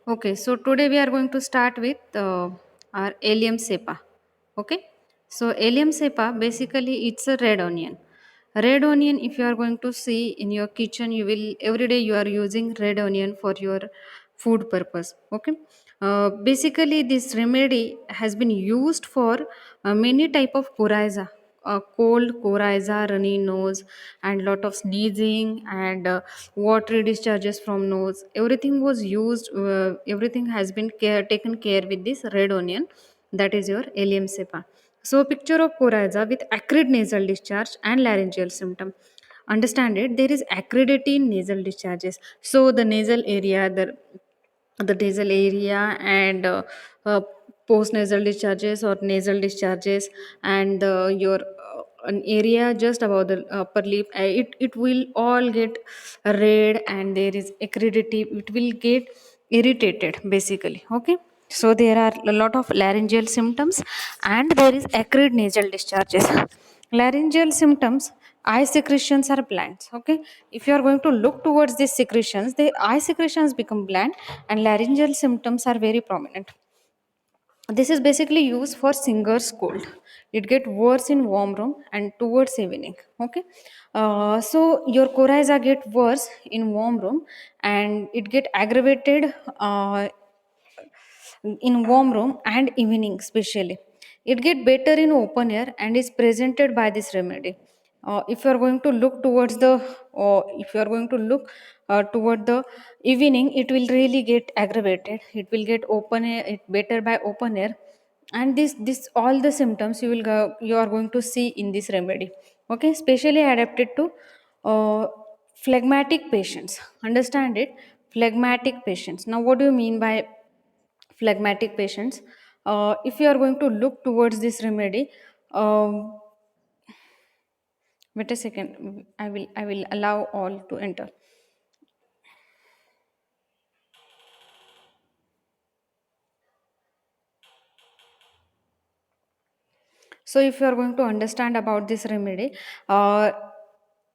Okay, so today we are going to start with our allium cepa. Okay, so allium cepa basically it's a red onion. Red onion, if you are going to see in your kitchen, you will every day you are using red onion for your food purpose. Okay, basically this remedy has been used for many type of coryza, cold coryza, runny nose, and lot of sneezing and watery discharges from nose. Everything was used. Everything has been taken care with this red onion. That is your allium cepa. So, picture of coryza with acrid nasal discharge and laryngeal symptom. Understand it. There is acridity in nasal discharges. So, the nasal area, the nasal area and post nasal discharges or nasal discharges and your an area just above the upper lip, it will all get red and there is acridity. It will get irritated basically. Okay, so there are a lot of laryngeal symptoms and there is acrid nasal discharges. Laryngeal symptoms, eye secretions are bland. Okay, if you are going to look towards these secretions, the eye secretions become bland and laryngeal symptoms are very prominent. This is basically used for singer's cold. It get worse in warm room and towards evening. Okay, so your coryza get worse in warm room and it get aggravated in warm room and evening especially. It get better in open air and is presented by this remedy. If you are going to look towards the if you are going to look toward the evening, it will really get aggravated. It will get open air, it better by open air, and this all the symptoms you are going to see in this remedy. Okay, specially adapted to uh, phlegmatic patients. Understand it, phlegmatic patients. Now what do you mean by phlegmatic patients? If you are going to look towards this remedy, um, wait a second, I will allow all to enter. So if you are going to understand about this remedy,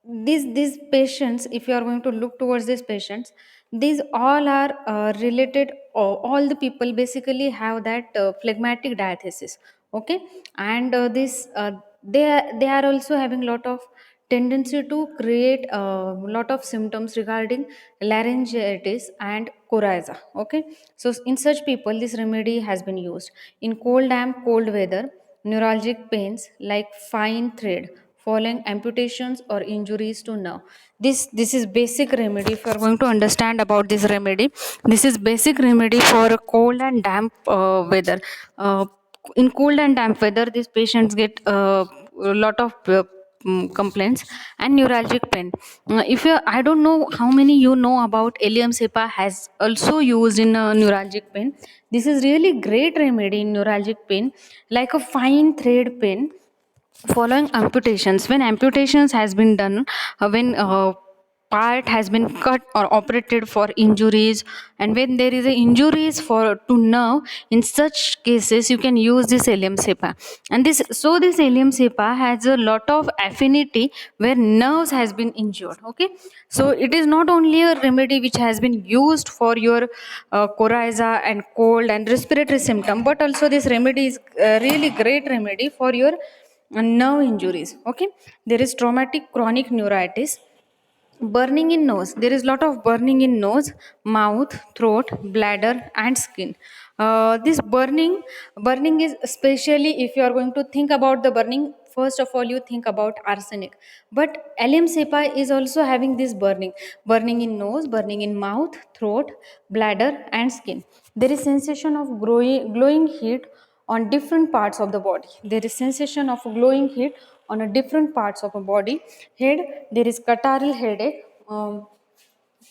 these patients, if you are going to look towards these patients, these all are related. All the people basically have that phlegmatic diathesis. Okay, and this they are also having lot of tendency to create a lot of symptoms regarding laryngitis and coryza. Okay, so in such people this remedy has been used in cold damp cold weather, neuralgic pains like fine thread following amputations or injuries to nerve. This is basic remedy. If you are going to understand about this remedy, this is basic remedy for a cold and damp weather. In cold and damp weather, these patients get a lot of complaints and neuralgic pain. If you, I don't know how many you know about Allium cepa has also used in neuralgic pain. This is really great remedy in neuralgic pain, like a fine thread pain following amputations. When amputations has been done, when part has been cut or operated for injuries, and when there is a injuries for to nerve, in such cases you can use this allium cepa. And this allium cepa has a lot of affinity where nerves has been injured. Okay, so it is not only a remedy which has been used for your coryza and cold and respiratory symptom, but also this remedy is really great remedy for your nerve injuries. Okay, there is traumatic chronic neuritis, burning in nose. There is lot of burning in nose, mouth, throat, bladder and skin. This burning is especially, if you are going to think about the burning, first of all you think about arsenic, but allium cepa is also having this burning in nose, burning in mouth, throat, bladder and skin. There is sensation of glowing heat on different parts of the body. There is sensation of glowing heat on a different parts of a body. Head, there is catarrhal headache.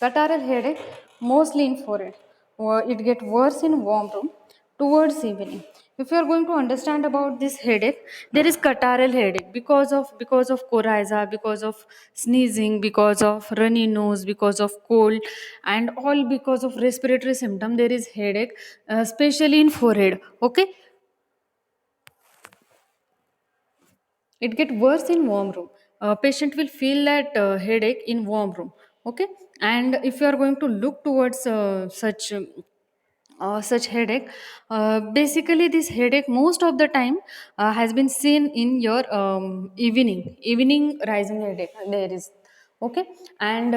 Catarrhal headache mostly in forehead. It get worse in warm room towards evening. If you are going to understand about this headache, there is catarrhal headache because of coryza, because of sneezing, because of runny nose, because of cold, and all because of respiratory symptom. There is headache, especially in forehead. Okay, it get worse in warm room. Patient will feel that headache in warm room. Okay, and if you are going to look towards such such headache. Basically, this headache most of the time has been seen in your evening rising headache. There is, okay, and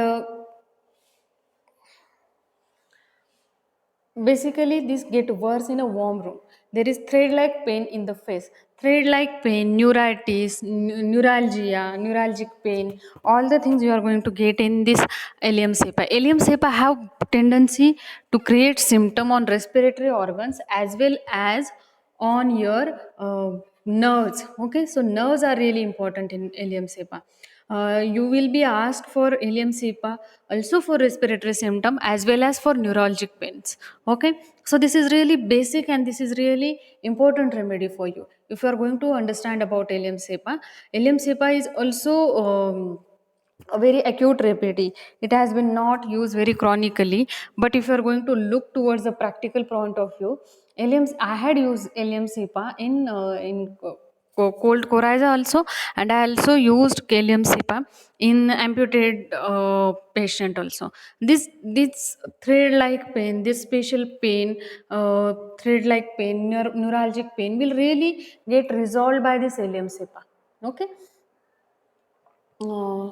basically, this get worse in a warm room. There is thread-like pain in the face, thread-like pain, neuritis, neuralgic pain. All the things you are going to get in this Allium cepa. Allium cepa have tendency to create symptom on respiratory organs as well as on your nerves. Okay, so nerves are really important in Allium cepa. You will be asked for Allium cepa also for respiratory symptom as well as for neurologic pains. Okay, so this is really basic and this is really important remedy for you if you are going to understand about Allium cepa. Allium cepa is also a very acute remedy. It has been not used very chronically, but if you are going to look towards the practical point of view, I had used Allium cepa in cold coryza also, and I also used Allium cepa in amputated patient also. This thread like pain, this special pain, thread like pain, neuralgic pain will really get resolved by this Allium cepa. Okay. uh,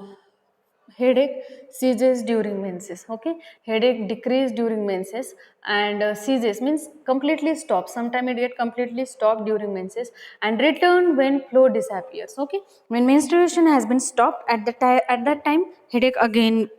Headache ceases during menses. Okay, headache decrease during menses, and ceases means completely stop. Sometimes it get completely stopped during menses and return when flow disappears. Okay, when menstruation has been stopped at the time, at that time headache again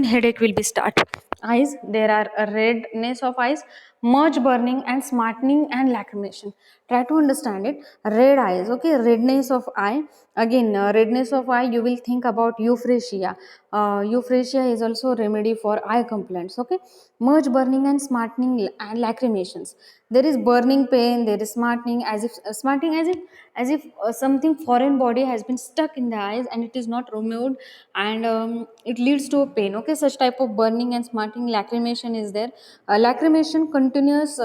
headache will be start. Eyes, there are a redness of eyes, much burning and smartening and lacrimation. Try to understand it. Red eyes, okay, redness of eye. Again, redness of eye, you will think about euphrasia. Euphrasia is also a remedy for eye complaints. Okay, much burning and smartening and lacrimations. There is burning pain, there is smartening, as if something foreign body has been stuck in the eyes and it is not removed, and it leads to a pain. Okay, such type of burning and smarting lacrimation is there. Lacrimation continuous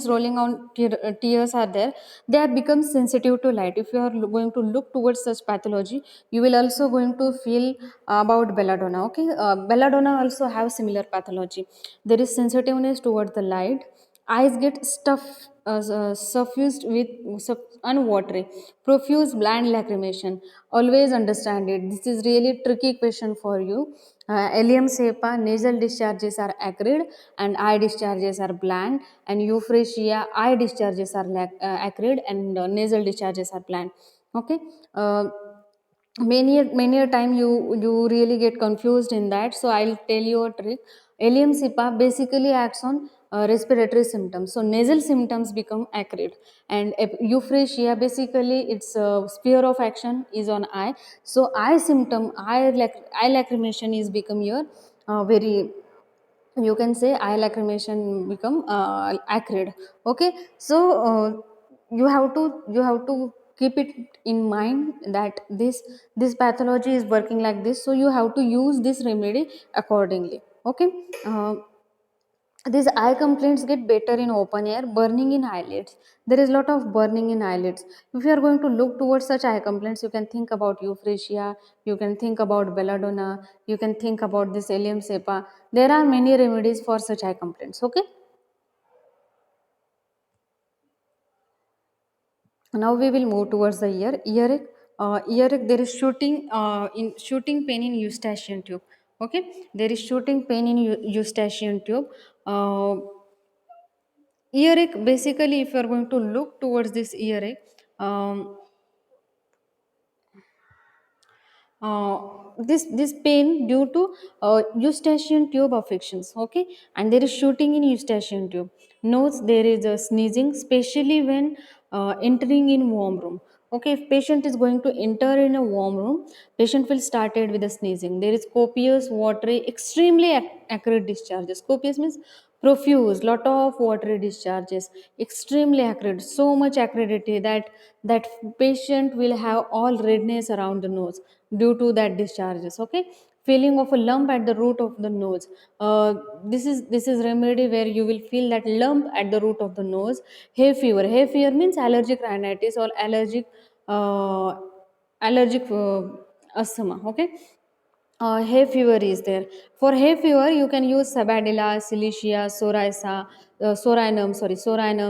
rolling on tears are there. They have become sensitive to light. If you are going to look towards such pathology, you will also going to feel about belladonna. Okay, belladonna also have similar pathology. There is sensitiveness towards the light. Eyes get suffused with unwatery, profuse bland lacrimation. Always understand it. This is really tricky question for you. Allium cepa nasal discharges are acrid and eye discharges are bland, and euphrasia eye discharges are acrid and nasal discharges are bland. Okay. Uh, many a time you really get confused in that, so I'll tell you a trick. Allium cepa basically acts on respiratory symptoms, so nasal symptoms become acrid, and euphrasia basically its sphere of action is on eye, so eye lacrimation is become your very, you can say eye lacrimation become acrid. Okay, so you have to keep it in mind that this pathology is working like this, so you have to use this remedy accordingly. Okay. These eye complaints get better in open air. Burning in eyelids, there is lot of burning in eyelids. If you are going to look towards such eye complaints, you can think about euphrasia, you can think about belladonna, you can think about this Allium cepa. There are many remedies for such eye complaints. Okay, now we will move towards the earache. Earache, there is shooting pain in eustachian tube. Okay, there is shooting pain in eustachian tube. uh, Earache, basically, if you are going to look towards this earache, um, this pain due to eustachian tube affections. Okay, and there is shooting in eustachian tube. Notes, there is a sneezing, especially when entering in warm room. Okay, if patient is going to enter in a warm room, patient will started with the sneezing. There is copious watery, extremely acrid discharges. Copious means profuse, lot of watery discharges, extremely acrid, so much acridity that patient will have all redness around the nose due to that discharges. Okay, feeling of a lump at the root of the nose. This is remedy where you will feel that lump at the root of the nose. Hay fever means allergic rhinitis or allergic uh, asthma. Okay, hay fever is there. For hay fever, you can use Sabadilla, Cilicia, Soranum,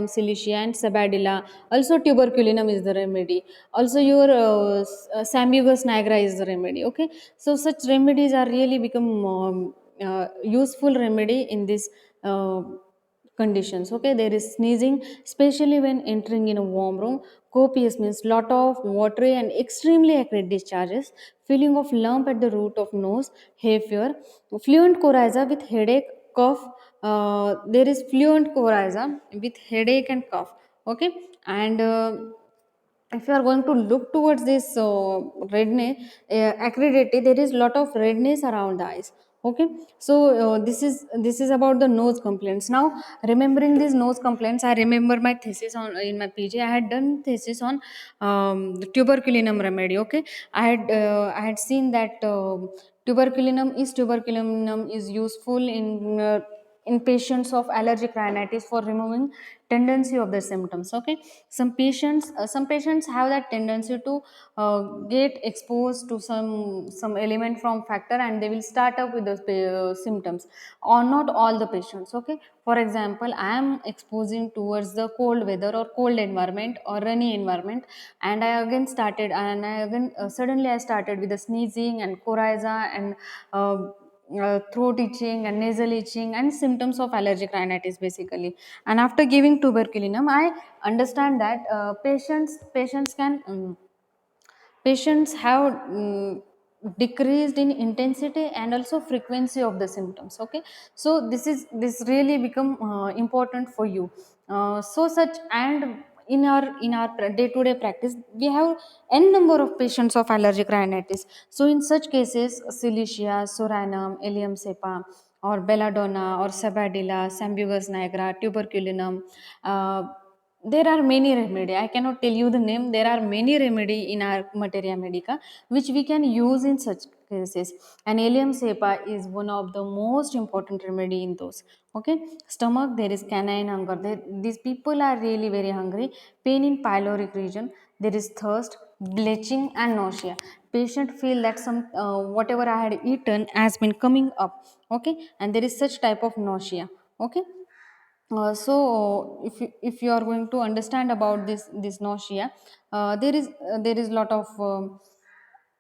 Cilicia, and Sabadilla. Also, tuberculinum is the remedy. Also, your Sambucus nigra is the remedy. Okay, so such remedies are really become useful remedy in this. Conditions. Okay, there is sneezing, especially when entering in a warm room. Copious means lot of watery and extremely acrid discharges, feeling of lump at the root of nose, hay fever, fluent coryza with headache, cough. There is fluent coryza with headache and cough. Okay, and if you are going to look towards this redness, acridity, there is lot of redness around the eyes. Okay, so this is about the nose complaints. Now, remembering these nose complaints, I remember my thesis on in my PG. I had done thesis on the tuberculinum remedy. Okay, I had seen that tuberculinum is useful in patients of allergic rhinitis for removing tendency of the symptoms. Okay, some patients have that tendency to get exposed to some element from factor, and they will start up with those symptoms, or not all the patients. Okay, for example, I am exposing towards the cold weather or cold environment or rainy environment, and suddenly I started with the sneezing and coryza and throat itching and nasal itching and symptoms of allergic rhinitis basically. And after giving tuberculinum, I understand that patients have decreased in intensity and also frequency of the symptoms. Okay, so this really become important for you. So such and in our day to day practice, we have n number of patients of allergic rhinitis. So in such cases, Cilicia, Soranum, Ilium cepa, or Belladonna, or Sabadilla, Sambucus nigra, tuberculinum, uh, there are many remedy. I cannot tell you the name. There are many remedy in our materia medica which we can use in such cases. And Allium cepa is one of the most important remedy in those. Okay, stomach, there is canine hunger. These people are really very hungry. Pain in pyloric region. There is thirst, bleaching, and nausea. Patient feel that some whatever I had eaten has been coming up. Okay, and there is such type of nausea. Okay, so if you are going to understand about this nausea, there is lot of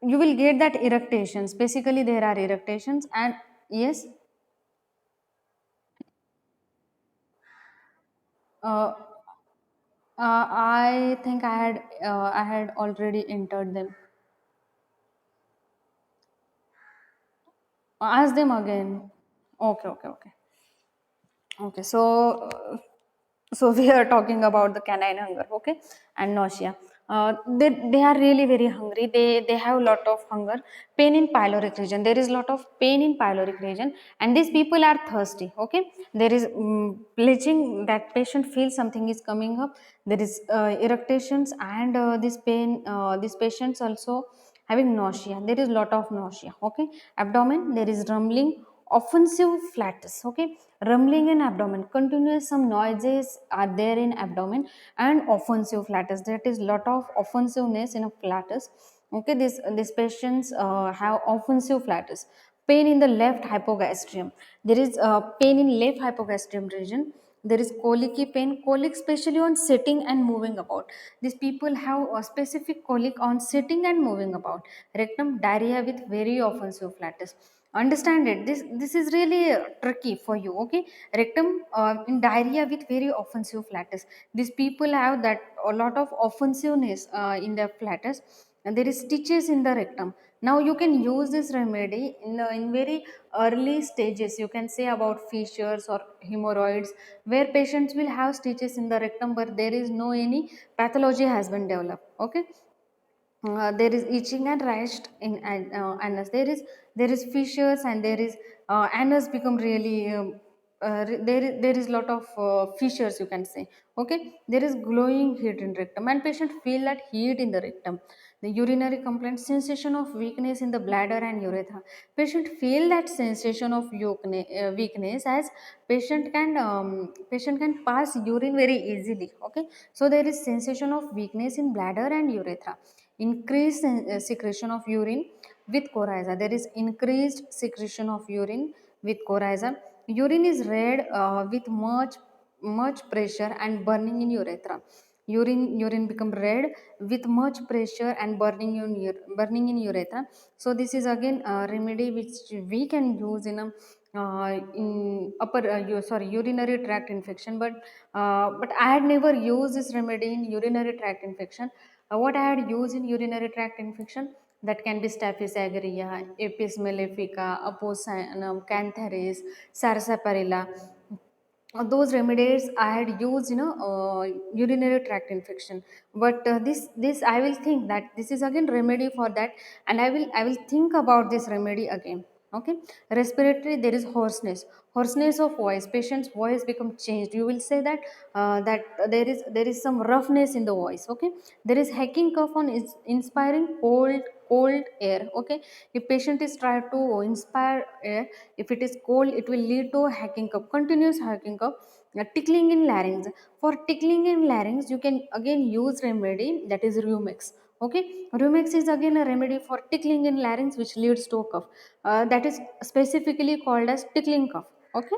you will get that irritations. Basically, there are irritations, and yes, uh, I think I had already entered them. Ask them again. Okay, okay, okay. Okay, so we are talking about the canine hunger, okay, and nausea. They are really very hungry. They have a lot of hunger. Pain in pyloric region. There is lot of pain in pyloric region, and these people are thirsty. Okay, there is bleaching. That patient feels something is coming up. There is irritations, and this pain. These patients also having nausea. There is lot of nausea. Okay, abdomen. There is rumbling, offensive flatus. Okay, rumbling in abdomen, continuous some noises are there in abdomen, and offensive flatus, that is lot of offensiveness in a flatus. Okay, these patients have offensive flatus. Pain in the left hypogastrium. There is pain in left hypogastrium region. There is colicky pain, colic especially on sitting and moving about. These people have a specific colic on sitting and moving about. Rectum, diarrhea with very offensive flatus. Understand it, this is really tricky for you. Okay, rectum in diarrhea with very offensive flatus. These people have that a lot of offensiveness in their flatus, and there is stitches in the rectum. Now you can use this remedy in very early stages. You can say about fissures or hemorrhoids, where patients will have stitches in the rectum, but there is no any pathology has been developed. Okay, there is itching and rash in anus. There is fissures, and there is anus become really there is lot of fissures, you can say. Okay, there is glowing heat in rectum, and patient feel that heat in the rectum. The urinary complaint, sensation of weakness in the bladder and urethra. Patient feel that sensation of weakness, as patient can pass urine very easily. Okay, so there is sensation of weakness in bladder and urethra. Increase secretion of urine, with coryza. There is increased secretion of urine with coryza. Urine is red with much pressure and burning in urethra. Urine become red with much pressure and burning in urethra. So this is again a remedy which we can use in urinary tract infection, but I had never used this remedy in urinary tract infection. What I had used in urinary tract infection, that can be Staphylococcus aureus, Apis mellifica, Apocynon, Cantharis, Sarsaparilla. Those remedies I had used urinary tract infection. But this I will think that this is again remedy for that, and I will think about this remedy again. Okay. Respiratory, there is hoarseness of voice. Patient's voice become changed. You will say that there is some roughness in the voice. Okay. There is hacking cough on is inspiring cold air. Okay. If patient is trying to inspire air, if it is cold, it will lead to hacking cough, continuous hacking cough. Tickling in larynx. For tickling in larynx, you can again use remedy, that is Rumex. Okay. Rumex is again a remedy for tickling in larynx which leads to cough. That is specifically called as tickling cough. Okay.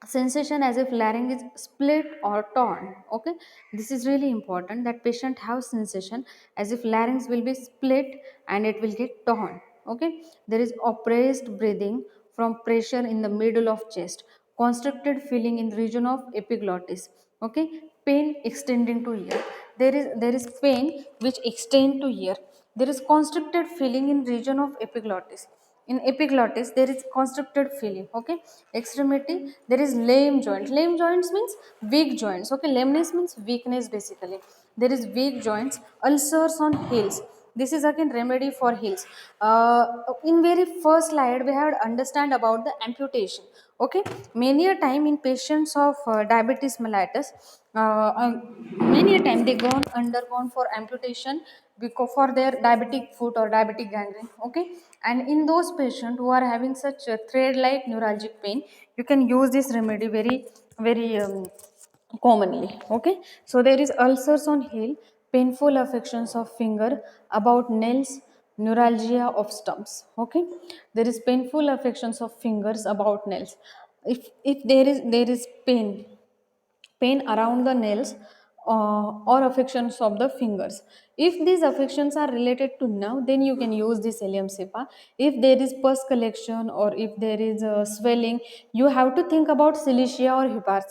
Sensation as if larynx is split or torn. Okay. This is really important, that patient have sensation as if larynx will be split and it will get torn. Okay. There is oppressed breathing from pressure in the middle of chest, constricted feeling in region of epiglottis. Okay. Pain extending to ear. There is pain which extend to ear. There is constricted feeling in region of epiglottis. In epiglottis there is constricted feeling. Okay. Extremity, there is lame joint. Lame joints means weak joints. Okay. Lameness means weakness basically. There is weak joints. Ulcers on heels. This is again remedy for heels. In very first slide we have understand about the amputation. Okay. Many a time in patients of diabetes mellitus, many a time they gone undergone for amputation because for their diabetic foot or diabetic gangrene. Okay. And in those patients who are having such a thread like neuralgic pain, you can use this remedy very commonly. Okay. So there is ulcers on heel, painful affections of finger about nails, neuralgia of stumps. Okay. There is painful affections of fingers about nails. If there is pain around the nails or affections of the fingers. If these affections are related to nerve, then you can use this Helium cepa. If there is pus collection or if there is swelling, you have to think about Silicia or Hepar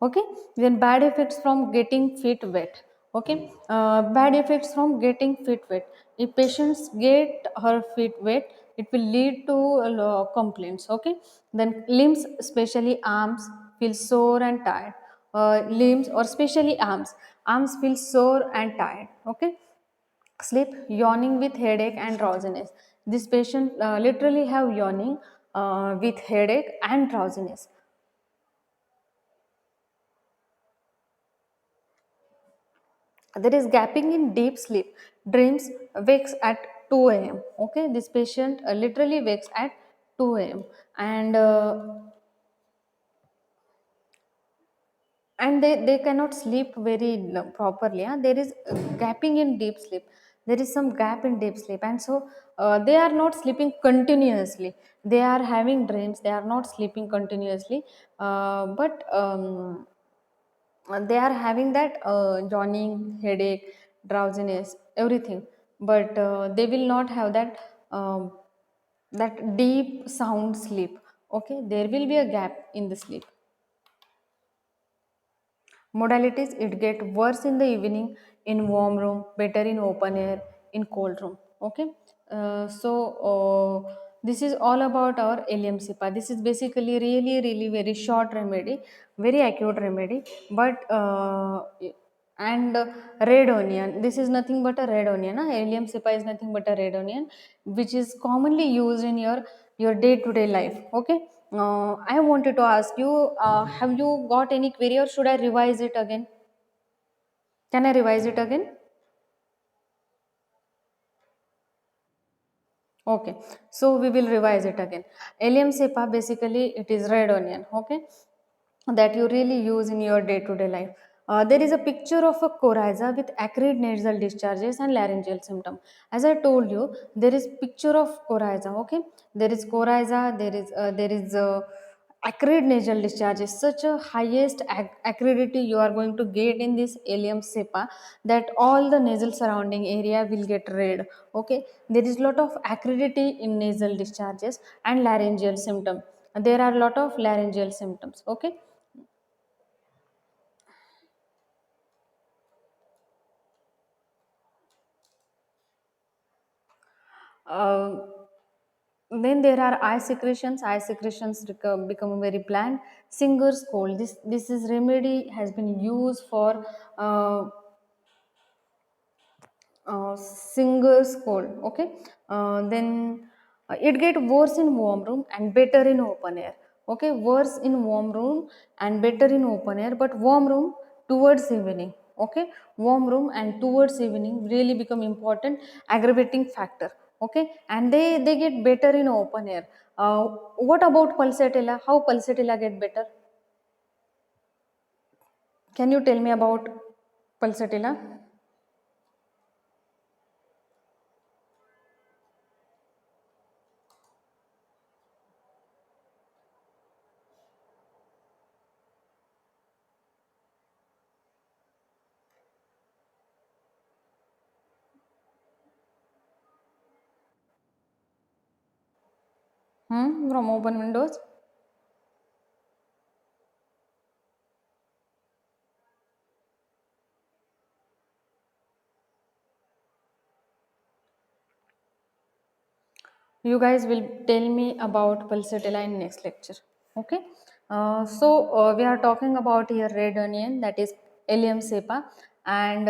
Okay. Then bad effects from getting feet wet. Okay. Bad effects from getting feet wet. If patients get her feet wet, it will lead to complaints. Okay. Then limbs, especially arms, feel sore and tired. Limbs or especially arms feel sore and tired. Okay. Sleep, yawning with headache and drowsiness. This patient literally have yawning with headache and drowsiness. There is gapping in deep sleep. Dreams, wakes at 2 a.m. Okay. This patient literally wakes at 2 a.m. and they cannot sleep very properly. There is gapping in deep sleep. There is some gap in deep sleep, and so they are not sleeping continuously. They are having dreams. They are not sleeping continuously, but they are having that yawning, headache, drowsiness, everything. But they will not have that deep sound sleep. Okay. There will be a gap in the sleep. Modalities, it get worse in the evening in warm room, better in open air, in cold room. Okay. This is all about our LMCPA. This is basically really very short remedy, very acute remedy. But and red onion, this is nothing but a red onion. LMCPA is nothing but a red onion which is commonly used in your day to day life. Okay. I wanted to ask you, have you got any query or should I revise it again? Can I revise it again? Okay, so we will revise it again. Allium cepa basically it is red onion. Okay, that you really use in your day to day life. There is a picture of a coryza with acrid nasal discharges and laryngeal symptom. As I told you, there is picture of coryza. Okay, there is coryza. There is acrid nasal discharges. Such a highest acridity you are going to get in this Allium cepa, that all the nasal surrounding area will get red. Okay, there is lot of acridity in nasal discharges and laryngeal symptom. There are lot of laryngeal symptoms. Okay. Uh, then there are eye secretions. Eye secretions become very bland. Singer's cold. This is remedy has been used for uh, singer's cold. Okay. Then it get worse in warm room and better in open air. Okay, worse in warm room and better in open air, but warm room towards evening. Okay, warm room and towards evening really become important aggravating factor. Okay, and they get better in open air. What about pulsatilla? How pulsatilla get better? Can you tell me about pulsatilla? From open windows. You guys will tell me about pulsatilla in next lecture. Okay. So we are talking about here red onion, that is Allium cepa, and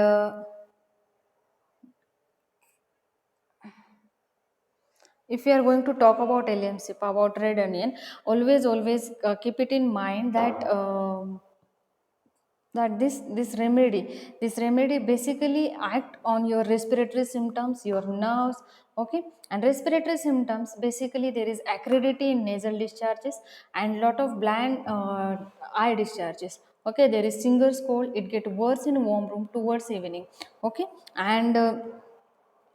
if we are going to talk about Allium cepa, about red onion, always keep it in mind that this remedy basically act on your respiratory symptoms, your nerves. Okay, and respiratory symptoms, basically there is acridity in nasal discharges and lot of bland eye discharges. Okay, there is singer's cold, it get worse in warm room towards evening. Okay, and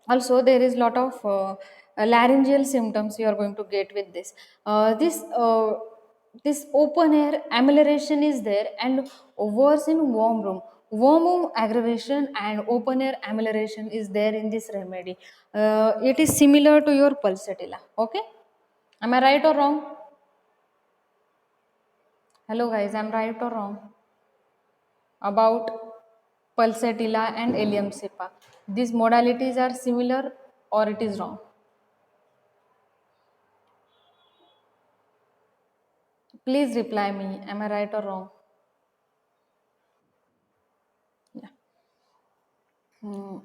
also there is lot of laryngeal symptoms you are going to get with this. This open air amelioration is there and worse in warm room. Warm room aggravation and open air amelioration is there in this remedy. It is similar to your pulsatilla. Okay, am I right or wrong? Hello guys, am I right or wrong about pulsatilla and Allium cepa? These modalities are similar or it is wrong? Please reply me. Am I right or wrong? Yeah. Hmm.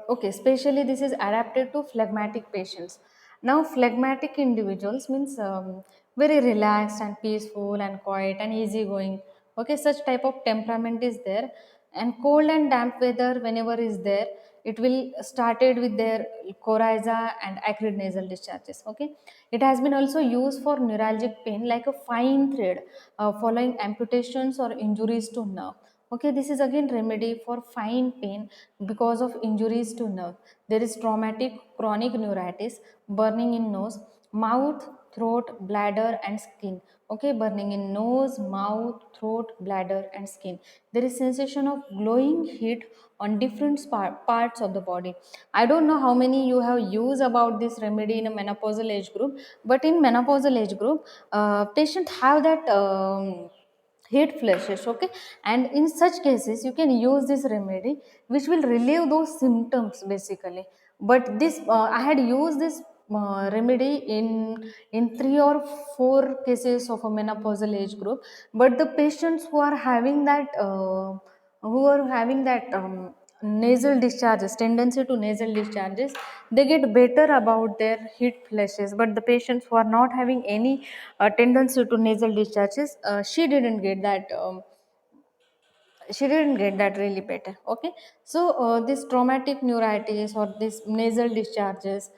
Okay, especially this is adapted to phlegmatic patients. Now, phlegmatic individuals means very relaxed and peaceful and quiet and easygoing. Okay, such type of temperament is there, and cold and damp weather whenever is there, it will started with their coryza and acrid nasal discharges. Okay, it has been also used for neuralgic pain like a fine thread following amputations or injuries to nerve. Okay, this is again remedy for fine pain because of injuries to nerve. There is traumatic chronic neuritis, burning in nose, mouth, throat, bladder and skin. Okay, burning in nose, mouth, throat, bladder and skin. There is sensation of glowing heat on different parts of the body. I don't know how many you have used about this remedy in a menopausal age group, but in menopausal age group, patient have that heat flashes. Okay, and in such cases you can use this remedy which will relieve those symptoms basically. But this I had used this remedy in 3 or 4 cases of a menopausal age group, but the patients who are having that nasal discharges, tendency to nasal discharges, they get better about their heat flashes. But the patients who are not having any tendency to nasal discharges, she didn't get that really better. Okay, so this traumatic neuritis or this nasal discharges,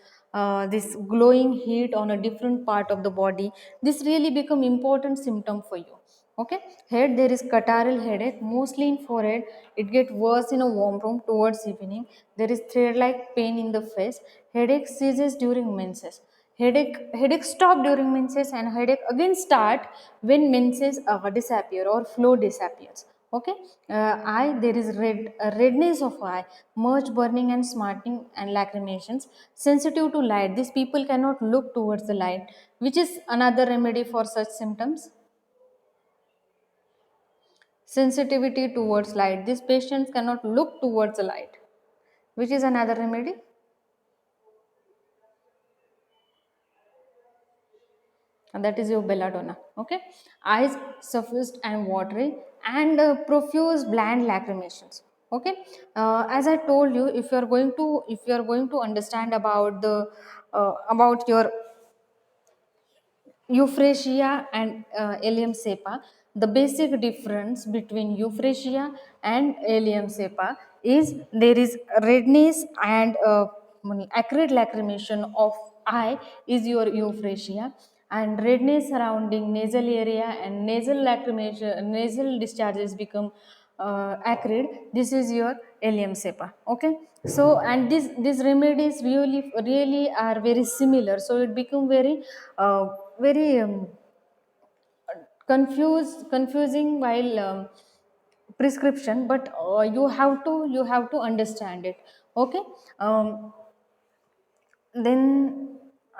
this glowing heat on a different part of the body, this really become important symptom for you. Okay, head, there is catarrhal headache, mostly in forehead. It get worse in a warm room towards evening. There is thread-like pain in the face. Headache ceases during menses. Headache stop during menses, and headache again start when menses disappear or flow disappears. Okay, eye, there is redness of eye, much burning and smarting and lacrimations. Sensitive to light. These people cannot look towards the light, which is another remedy for such symptoms. Sensitivity towards light. These patients cannot look towards the light, which is another remedy. And that is your belladonna. Okay, eyes suffused and watery, and profuse bland lacrimations. Okay, as I told you, if you are going to understand about the about your Euphrasia and Allium cepa. The basic difference between Euphrasia and Allium cepa is there is redness and acrid lacrimation of eye is your Euphrasia, and redness surrounding nasal area and nasal lacrimation, nasal discharges become acrid. This is your Allium cepa. Okay, so and these remedies really are very similar, so it become very confusing while prescription, but you have to understand it. Okay, um, then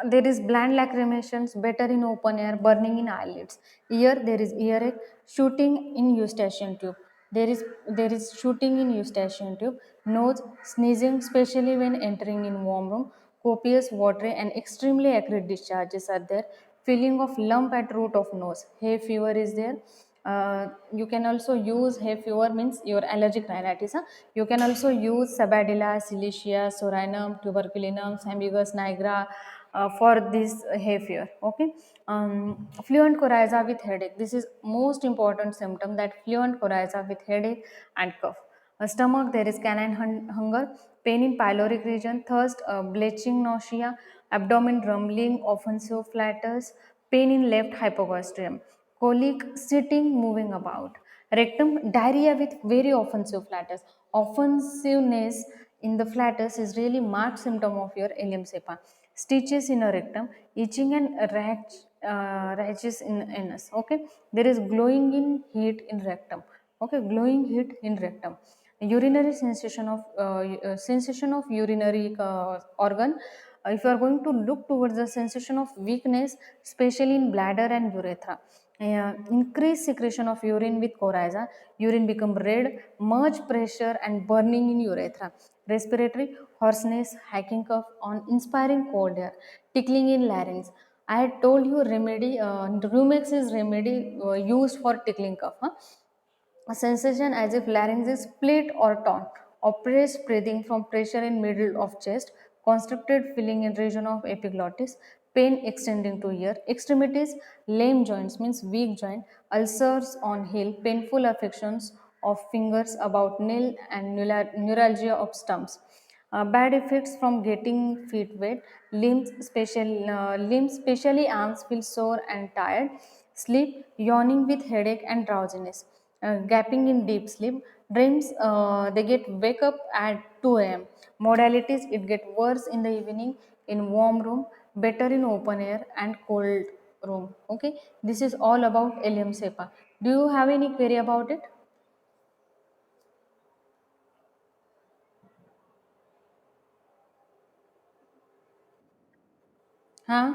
there is bland lacrimations, better in open air, burning in eyelids. Ear, there is earache, shooting in eustachian tube. There is shooting in eustachian tube. Nose, sneezing, especially when entering in warm room. Copious, watery, and extremely acrid discharges are there. Feeling of lump at root of nose. Hay fever is there. You can also use hay fever means your allergic rhinitis. Huh? You can also use Sabadilla, Silicea, Sorinum, Tuberculinum, Sambucus nigra for this hay fever. Okay, fluent coryza with headache. This is most important symptom, that fluent coryza with headache and cough. Stomach, there is canine hunger, pain in pyloric region, thirst, bleaching, nausea, abdomen rumbling, often so flatters, pain in left hypogastrium, colic, sitting, moving about. Rectum, diarrhea with very offensive flatus. Offensiveness in the flatus is really marked symptom of your ileum cepa. Stitches in a rectum, itching and rashes in anus. Okay, there is glowing in heat in rectum. Okay, glowing heat in rectum. Urinary sensation of urinary organ. If you are going to look towards the sensation of weakness, especially in bladder and urethra. Increased secretion of urine with coryza, urine become red, much pressure and burning in urethra. Respiratory, hoarseness, hacking cough on inspiring cold air, tickling in larynx. I had told you remedy, Rumex is remedy used for tickling cough. Huh? A sensation as if larynx is split or torn, oppressed breathing from pressure in middle of chest, constricted feeling in region of epiglottis, pain extending to ear, extremities, lame joints means weak joint, ulcers on heel, painful affections of fingers about nail and neuralgia of stumps. Bad effects from getting feet wet, limbs, especially arms, feel sore and tired. Sleep, yawning with headache and drowsiness. Gapping in deep sleep. Dreams, they get wake up at 2 a.m. Modalities, it get worse in the evening in warm room, better in open air and cold room. Okay, this is all about Elium cepa. Do you have any query about it? Huh?